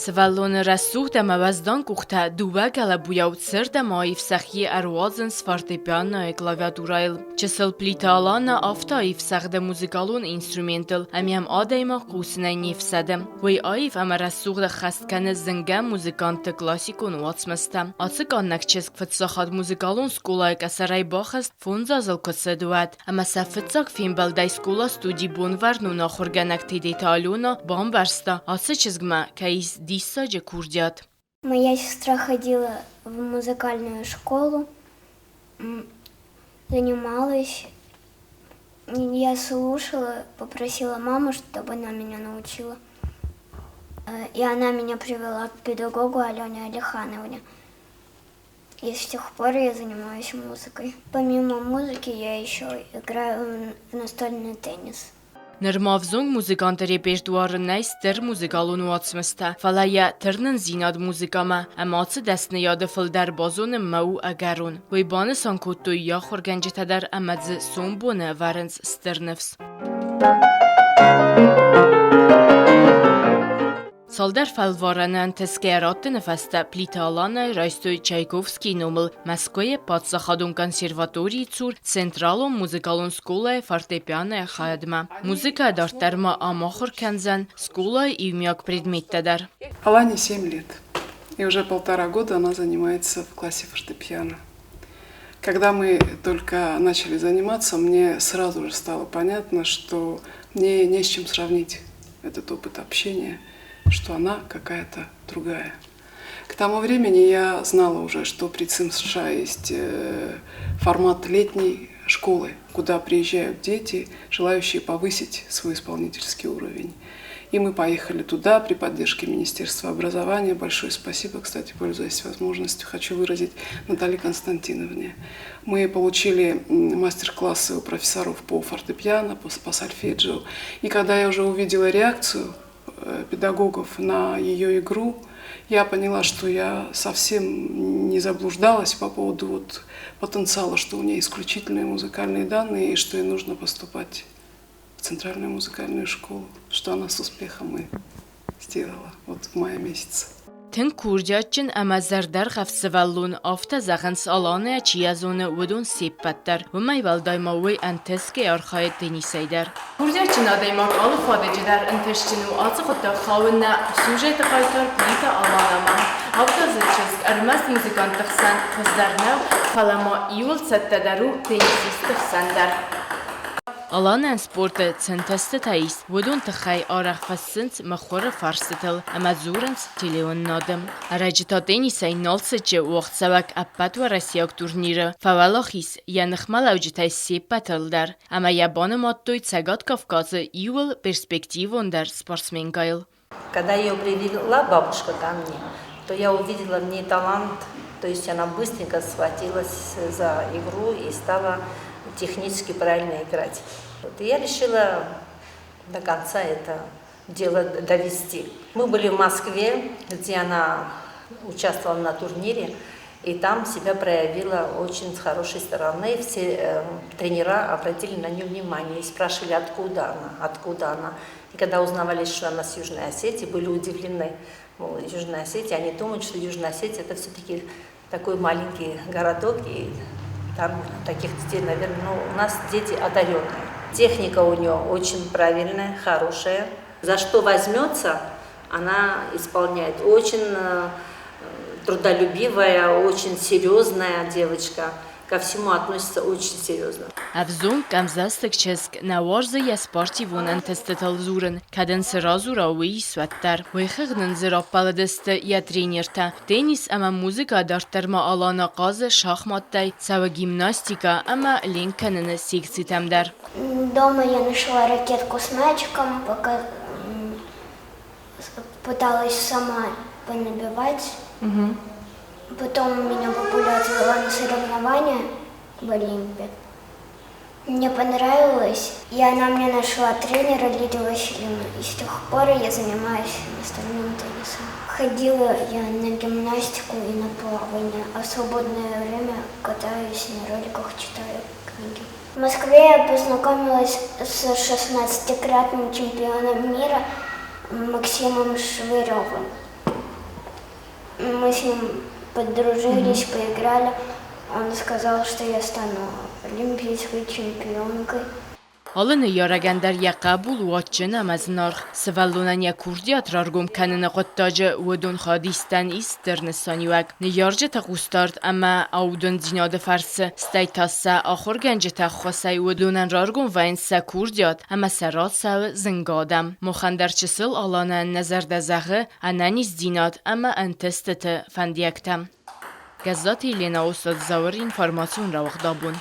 Сваллоны рассухта маваздан кухта дувакала буяу цирта маив сахи арвазен с фортепиано и клавиатурайл. Чесел плиталана автаив сахда музыкалун инструментал, амиам адайма кусна нефсадам. Вой аив ама рассухта хасткана зенга музыканта классикун вацмаста. Ацик аннак ческ фатсахад музыкалун скулай касарай бахаст фунзазал косадуат. Ама сафатсак фимбалдай скула студи бунварну нахурганак тидеталуна бамбарста. Ацы чезгма каис Диссаджа Курдят. Моя сестра ходила в музыкальную школу, занималась. Я слушала, попросила маму, чтобы она меня научила. И она меня привела к педагогу Алене Алихановне. И с тех пор я занимаюсь музыкой. Помимо музыки я еще играю в настольный теннис. Նրմավզոնգ մուզիկանտերի բերդուարն այս դեր մուզիկալուն ուացմստա, վալայա թրնն զինադ մուզիկամա, ամացը դեսնը յադը ֆլդար բազոնը մաու ագարուն, ոյ բանը սանքոտոյ յա խորգենջետադար ամadzı սոմբոնը վարենց ստերնվս։ Солдар фалваранан тескератты фаста плиталана Райстой Чайковский номл Москве под заходом консерватории ЦУР Централом музыкалон скула фортепиано хадма. Музыка дартарма амахор канзан скула и умяк предметтадар. Алане 7 лет. И уже 1,5 года она занимается в классе фортепиано. Когда мы только начали заниматься, мне сразу же стало понятно, что мне не с чем сравнить этот опыт общения, что она какая-то другая. К тому времени я знала уже, что при ЦИМ США есть формат летней школы, куда приезжают дети, желающие повысить свой исполнительский уровень. И мы поехали туда при поддержке Министерства образования. Большое спасибо, кстати, пользуясь возможностью, хочу выразить Наталье Константиновне. Мы получили мастер-классы у профессоров по фортепиано, по сольфеджио. И когда я уже увидела реакцию педагогов на ее игру, я поняла, что я совсем не заблуждалась по поводу потенциала, что у нее исключительные музыкальные данные и что ей нужно поступать в Центральную музыкальную школу, что она с успехом и сделала в мае месяце. Тен курджачын амазардар хавсваллун афта заханс алане чиязоны удун сеппаттар. Умай валдаймауи антеске архай денисайдар. Курджачын адаймар алфадедждар антешчину ацхотта хавна сюжет қайтар плита аланама. Афта заческ армаст музыкантықсан қыздарнау халама иул саттадару тенисистықсандар. Аланан спорта центасты таис, водун тахай арахфасынц махора фарсытыл, амазуранц телеон надым. Араджита тенисай налсычы уақсавак аппатва Россияк турниры. Фавалахис, янахмал аудžitai сеппатылдар. Ама ябаны маттуй цагат Кавказы иул перспективондар спортсменгайл. Когда ее привела бабушка ко мне, то я увидела в ней талант, то есть она быстренько схватилась за игру и стала технически правильно играть. И я решила до конца это дело довести. Мы были в Москве, где она участвовала на турнире, и там себя проявила очень с хорошей стороны. Все тренера обратили на нее внимание и спрашивали, откуда она. И когда узнавали, что она с Южной Осетии, были удивлены. Мол, Южная Осетия, они думают, что Южная Осетия это все-таки такой маленький городок, и там таких детей, наверное, у нас дети одаренные. Техника у нее очень правильная, хорошая. За что возьмется, она исполняет. Очень трудолюбивая, очень серьезная девочка. Ко всему относится очень серьезно. Авзун камзастык ческ на варзы я спорти вонан тестетал зурен, каден сразу рауи сваттар. Вайхыгнын зыраппаладысты я тренерта. Теннис ама музыка дартарма алана казы шахматтай, сава гимнастика ама ленканыны секцитамдар. Дома я нашла ракетку с мячиком, пока пыталась сама понабивать. Потом меня папуля отвела на соревнования в Олимпе. Мне понравилось, и она мне нашла тренера Лидию Васильевну. И с тех пор я занимаюсь настольным теннисом. Ходила я на гимнастику и на плавание, а в свободное время катаюсь на роликах, читаю книги. В Москве я познакомилась с 16-кратным чемпионом мира Максимом Швыревым. Мы с ним подружились, поиграли. Он сказал, что я стану олимпийской чемпионкой. Alın yaragender ya qabul watchin amaznarx Svalluna ya kurdiat rargum kanına qottaje udun khadistan isternessaniwak niyarje taqustart ama audun dinade farsi staytassa akhir ganje takhosay udunan rargum vainsa kurdiat ama sarasa zingadam mukhandarchisil alana nazarda zagı ananiz dinat ama antestete fandiyaktam Gazeti Lena Ustad Zavr informasyon ravaqdabun